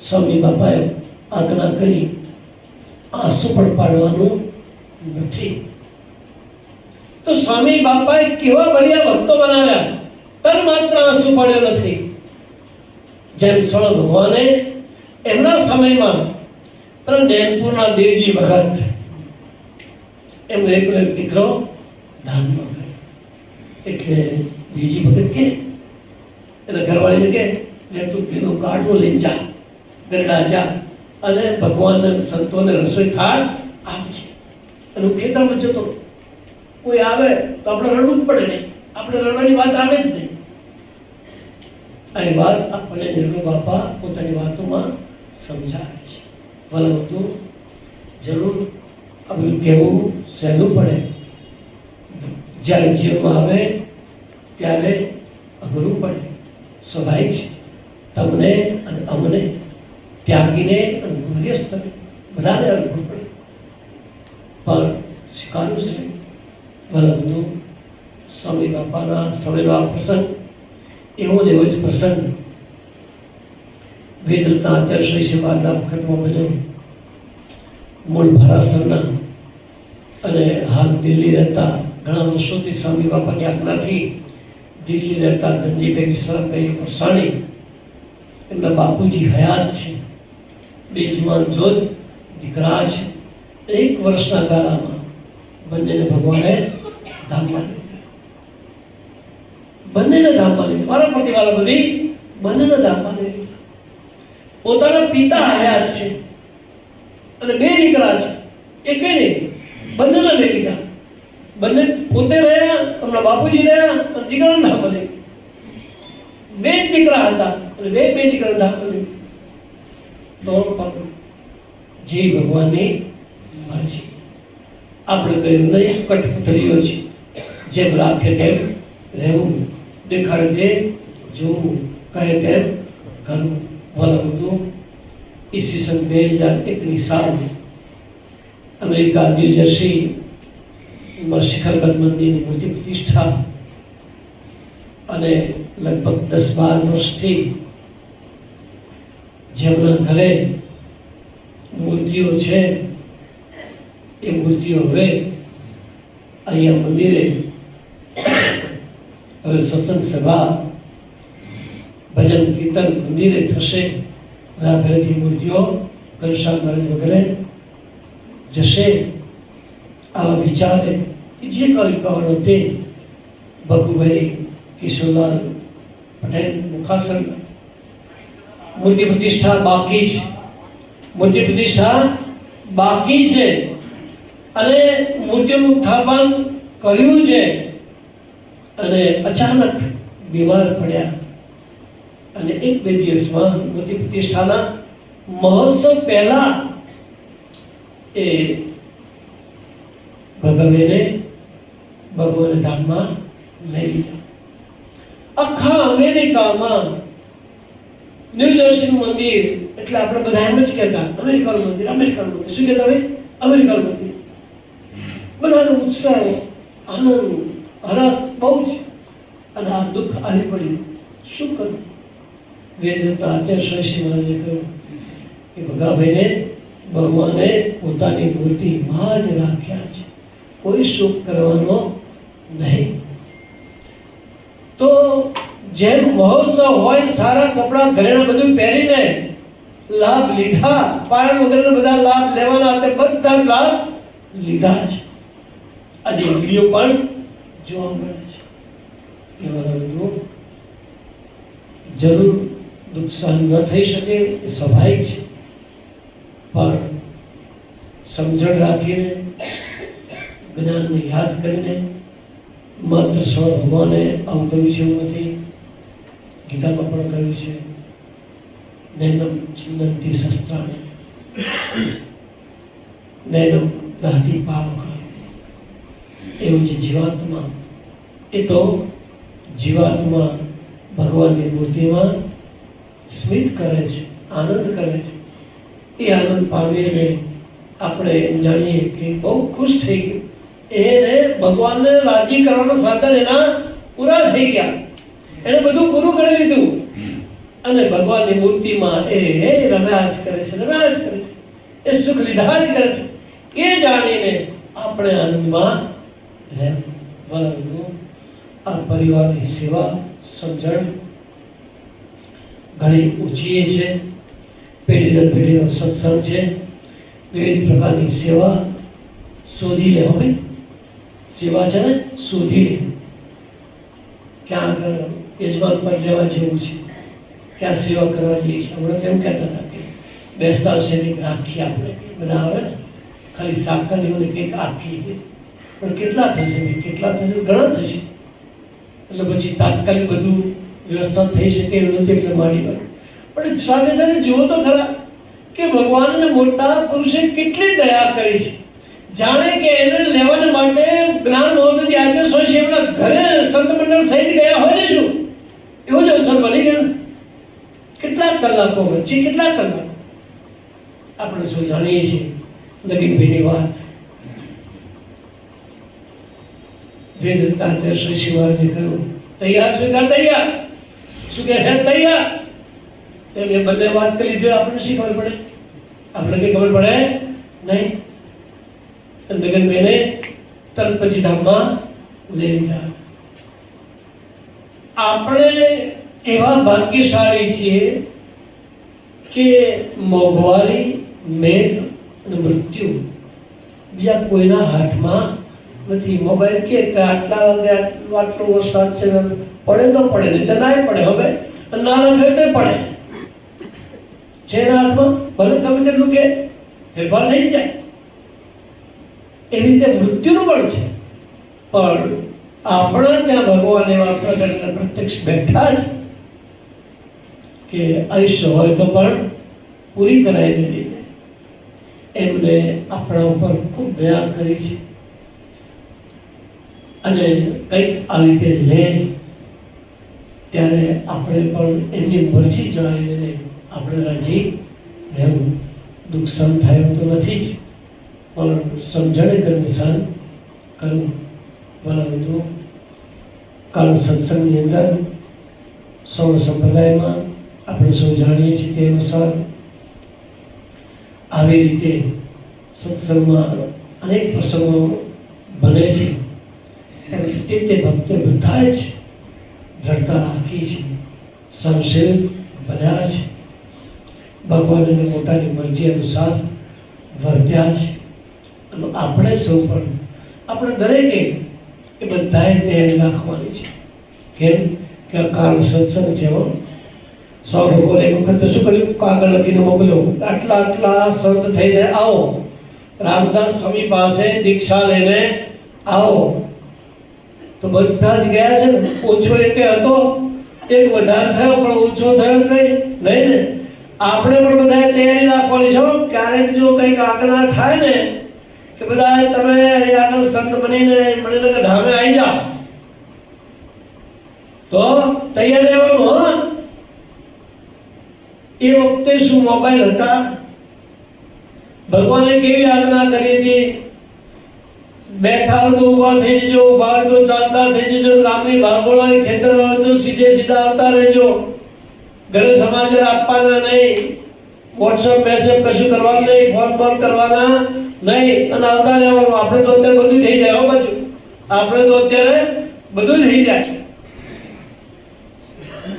સ્વામી બાપાએ આજ્ઞા કરી આંસુ પણ પાડવાનું નથી. તો સ્વામી બાપાએ કેવા બળિયા ભક્તો બનાવ્યા, તન માત્ર આંસુ પાડ્યો નથી. જેમ સ્વયં ભગવાને એમના સમયમાં નૈનપુરના દેવજી ભગત, એમનો એકલો એક દીકરો ધામમાં ગયો. એટલે દેવજી ભગત કે એના ઘરવાળીને કે તું ઘીનો કાઢવો લઈને જા, ગરડા જા અને ભગવાનના સંતોને રસોઈ થાળ આપજે. અને હું ખેતરમાં જતો, કોઈ આવે તો આપણે રડવું જ પડે નહીં, આપણે રડવાની વાત આવે જ નહીં. આ વાત આપણને નિર્મળ બાપા પોતાની વાતોમાં સમજાવે છે. ભલે હતું જરૂર આ બધું કહેવું સહેલું પડે, જ્યારે જીવનમાં આવે ત્યારે અઘરું પડે, સ્વાભાવિક છે. તમને અને અમને, ત્યાગીને અને ગુણ્યસ્તને બધાને અઘરું પડે, પણ સ્વીકારવું છે. પરંતુ સ્વામી બાપાના સમયનો આ પ્રસંગ એવો ને એવો જ પ્રસંગ વેદરત્ના આચાર્ય શ્રી શિવાના વખતમાં બન્યો. મૂળ ભારાસરના અને હાલ દિલ્હી રહેતા, ઘણા વર્ષોથી સ્વામી બાપાની આજ્ઞાથી દિલ્હી રહેતા ધનજીભાઈ વિશ્રામભાઈ પરસાણી, એમના બાપુજી હયાત છે. બે જુવાન જોધ દીકરા છે. 1 વર્ષના ગાળામાં બંનેને ભગવાને ધામમાં લઈ ગયા. બંનેને ધામમાં લઈ ગયા. મારા પ્રતિવાળા બધી બંનેને ધામમાં લઈ ગયા. પોતાના પિતા હયાત છે અને 2 દીકરા છે, એકે નહીં, બંનેને લઈ લીધા. બંને પોતે રહ્યા, હમણાં બાપુજી રહ્યા અને દીકરાને ધામમાં લઈ ગયા. 2 દીકરા હતા અને 2 દીકરા ધામમાં લઈ ગયા. તો પણ જે ભગવાનની મરજી. આપણે તો એમ નહીં, કઠપુતળીઓ છે, જેમ રાખે તેમ રહેવું, દેખાડે તે જોવું, કહે તેમ કરવું. વાલા બધું ઈસવીસન 2001ની સાલ અમેરિકા ન્યૂજર્સીમાં શિખરબદ્ધ મંદિરની મૂર્તિ પ્રતિષ્ઠા, અને લગભગ 10-12 વર્ષથી જેમના ઘરે મૂર્તિઓ છે એ મૂર્તિઓ હવે અહીંયા મંદિરે હવે સત્સંગ સભા, ભજન કીર્તન મંદિરે થશે. બધા ઘરેથી મૂર્તિઓ ઘનશ્યામ મહારાજ વગેરે જશે. આવા વિચારે જે કંઈ કહેવાનો તે ભગુભાઈ કિશોરલાલ પટેલ મુખાસન મૂર્તિ પ્રતિષ્ઠા બાકી છે. મૂર્તિ પ્રતિષ્ઠા બાકી છે અને મૂર્તિઓનું સ્થાપન કર્યું છે અને અચાનક બીમાર પડ્યા અને 1-2 દિવસમાં મૂર્તિ પ્રતિષ્ઠાના મહોત્સવ પહેલા એ ભગવાને ધામમાં લઈ લીધા. આખા અમેરિકામાં ન્યૂજર્સીનું મંદિર એટલે આપણે બધા એમ જ કહેતા અમેરિકાનું મંદિર, અમેરિકાનું મંદિર. શું કહેતા હોય? અમેરિકાનું મંદિર. બધાનો ઉત્સાહ, આનંદ, હરખ બહુ છે. અને આ દુઃખ આવી પડ્યું. શું કરવું? વેદરત્ના આચાર્ય શ્રી મહારાજે કહ્યું કે ભગાભાઈને ભગવાને પોતાની મૂર્તિમાં જ રાખ્યા છે, કોઈ શોક કરવાનો નહીં. તો જેમ મહોત્સવ હોય, સારા કપડાં ઘરેણા બધું પહેરીને લાભ લીધા, પારણ વગેરે બધા લાભ લેવાના હતા, બધા જ લાભ લીધા છે. આજે વિડીયો પણ જોવા મળે છે. એવા બધું જરૂર દુઃખ સહન ન થઈ શકે એ સ્વાભાવિક છે, પણ સમજણ રાખીને, જ્ઞાનને યાદ કરીને માત્ર સ્વર ભગવાને આવું કહ્યું છે એવું નથી. ગીતામાં પણ કહ્યું છે, નૈનમ ચિંતન્તિ શસ્ત્રાણિ નૈનમ દહતિ પાવક. એવું છે જીવાત્મા, એ તો જીવાત્મા ભગવાનની મૂર્તિમાં સ્મિત કરે છે, આનંદ કરે છે. એ આનંદ પામીને આપણે જાણીએ કે બહુ ખુશ થઈ ગયું. એને ભગવાનને રાજી કરવાનો સાધન એના પૂરા થઈ ગયા. એને બધું પૂરું કરી લીધું અને ભગવાનની મૂર્તિમાં એ રમ્યા જ કરે છે, રમ્યા જ કરે છે, એ સુખ લીધા જ કરે છે. એ જાણીને આપણે આનંદમાં રહેવું. આ પરિવારની સેવા સમજણ ઘણી ઊંચી છે. પેઢી દર પેઢીનો સત્સંગ છે, વિવિધ પ્રકારની સેવા શોધી લે. હવે સેવા છે ને, શોધી લે. ક્યાં આગળ યજમાન પર લેવા જેવું છે, ક્યાં સેવા કરવા જઈએ છીએ. હમણાં કેમ કહેતા હતા કે બેસતા હશે કંઈક રાખીએ, આપણે બધા આવે ને, ખાલી સાકર એવું કંઈક આપીએ, પણ કેટલા થશે, કેટલા થશે, ઘણા થશે. એટલે પછી તાત્કાલિક બધું વ્યવસ્થા થઈ શકે એવું નથી, એટલે માંડી પડે. પણ સાથે સાથે જુઓ તો ખરા કે ભગવાનને મોટા પુરુષે કેટલી દયા કરી છે, જાણે કે એને લેવાને માટે જ્ઞાન મહોત્સવથી આજે સ્વામી એમના ઘરે સંત મંડળ સહિત ગયા હોય ને, શું એવો જ અવસર બની ગયો. કેટલાક કલાકો વચ્ચે કેટલાક કલાકો આપણે શું જાણીએ છીએ લગીનભાઈની વાત. વેદતા શ્રી શિવાજી કહ્યું તૈયાર છું કા તૈયાર, શું કહે છે તૈયાર. તેમને બંને વાત કરી દીધી. આપણને શી ખબર પડે? આપણે કઈ ખબર પડે નહીં. લગનભાઈને તરત પછી ધામમાં લઈ લીધા. આપણે એવા ભાગ્યશાળી છીએ કે મોંઘવારી, મેઘ અને મૃત્યુ બીજા કોઈના હાથમાં નથી. મોબાઈલ કે આટલા વાગે આટલો વરસાદ છે, પડે તો પડે, નહીં તો ના પડે. હવે ના લખે તો પડે છે એના હાથમાં, ભલે તમે તેટલું કે ફેરફાર થઈ જાય. એવી રીતે મૃત્યુનું પણ છે. પણ આપણા ત્યાં ભગવાન એવા પ્રગટ પ્રત્યક્ષ બેઠા છે કે આયુષ્ય હોય તો પણ પૂરી કરાવી દીધી. એમને આપણા ઉપર ખૂબ દયા કરી છે અને કંઈક આવી રીતે લે ત્યારે આપણે પણ એમની મરજી જણાવીને આપણે રાજી રહેવું. દુઃખ સહન થાય તો નથી જ, પણ સમજણે કરીને સહન કરવું. પરંતુ કાળ સત્સંગની અંદર સૌ સંપ્રદાયમાં આપણે સૌ જાણીએ છીએ તે અનુસાર આવી રીતે સત્સંગમાં અનેક પ્રસંગો બને છે. તે ભક્તો બધા જ દ્રઢતા રાખી છે, સંશય બન્યા છે, ભગવાનની મોટાની મરજી અનુસાર વર્ત્યા છે. અને આપણે સૌ પણ આપણે દરેકે એ બધાએ તૈયારી રાખવાની છે. કેમ કે આ કાળ સત્સંગ જેવો સો લોકોને એક વખત શું કર્યું, કાગળ લખીને મોકલ્યો, આટલા આટલા સંત થઈને આવો, રામદાસ સ્વામી પાસે દીક્ષા લઈને આવો. તો બધા જ ગયા છે ને. ઓછો એક હતો, એક વધારે થયો, પણ ઓછો થયો નહીં ને. આપણે પણ બધાએ તૈયારી રાખવાની છે. ક્યારેક જો કંઈક આજ્ઞા થાય ને કે બધા તમે આગળ સંત બનીને મણિનગર ધામે આવી જાઓ, તો તૈયાર રહેવાનું. હા, એ વખતે શું મોબાઈલ હતા? ભગવાને કેવી આજ્ઞા કરી હતી, બેઠા હોય તો ઉભા થઈ જજો, ઉભા હોય તો ચાલતા થઈ જજો, ગામની ભાગોળાની ખેતર હોય તો સીધે સીધા આવતા રહેજો, ઘરે સમાચાર આપવાના નહીં, વોટ્સઅપ મેસેજ કશું કરવાનું નહીં, ફોન ફોન કરવાના નહીં, અને આવતા રહેવાનું. આપણે તો અત્યારે બધું થઈ જાય. બાજુ આપણે તો અત્યારે બધું થઈ જાય.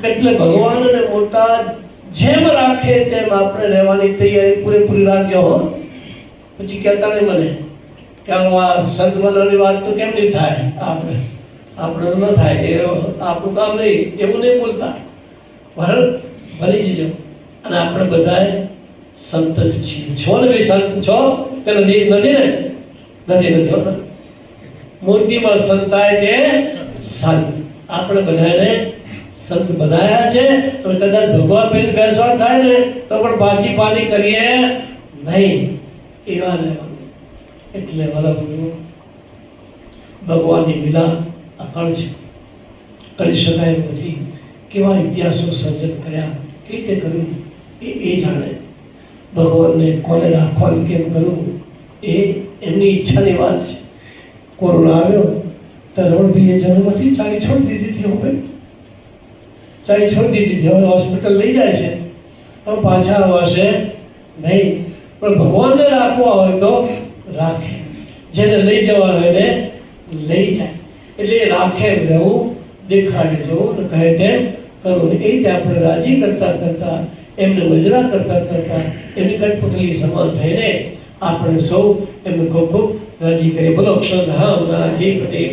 એટલે ભગવાનને મોટા જેમ રાખે તેમ આપણે રહેવાની તૈયારી પૂરેપૂરી રાખજો. પછી કહેતા નહીં મને કે આ સંત બનવાની વાત તો કેમ નહીં થાય, આપણે ન થાય, એ આપણું કામ નહીં, એવું નહીં બોલતા. બરાબર, ભરી જજો. અને આપણે બધાએ સંત જ છીએ. છો ને ભાઈ? સંત છો કે નથી? નથી ને? નથી. મૂર્તિમાં સંતાય તે સંત. આપણે બધાને સંત બનાયા છે. તો કદાચ ભગવાન પેલી બેસવાનું થાય ને તો પણ પાછી પાની કરીએ નહીં, એવા લેવાનું. એટલે ભગવાનની લીલા અકળ છે, કરી શકાય નથી. કેવા ઇતિહાસો સર્જન કર્યા, કઈ રીતે કર્યું એ જાણે. ભગવાનને કોને રાખવાનું, કેમ કરવું, એ એમની ઈચ્છાની વાત છે. કોરોના આવ્યો તો રમણભાઈએ જન્મથી ચાલી છોડી દીધી હતી. હવે ચાલી છોડી દીધી હતી. હવે હોસ્પિટલ લઈ જાય છે, હવે પાછા આવશે નહીં. પણ ભગવાનને રાખવા હોય તો રાખે, જેને લઈ જવા હોય ને લઈ જાય. એટલે રાખે રહેવું, દેખાડે જવું, કહે તેમ કરવું. એ રીતે આપણે રાજી કરતા કરતા, એમને વજરા કરતા કરતા એમની કઠપુતળી સમાન થઈને આપણે સૌ એમને ખૂબ ખૂબ રાજી કરીએ. બોલો અક્ષરધામ રાજી પટેલ.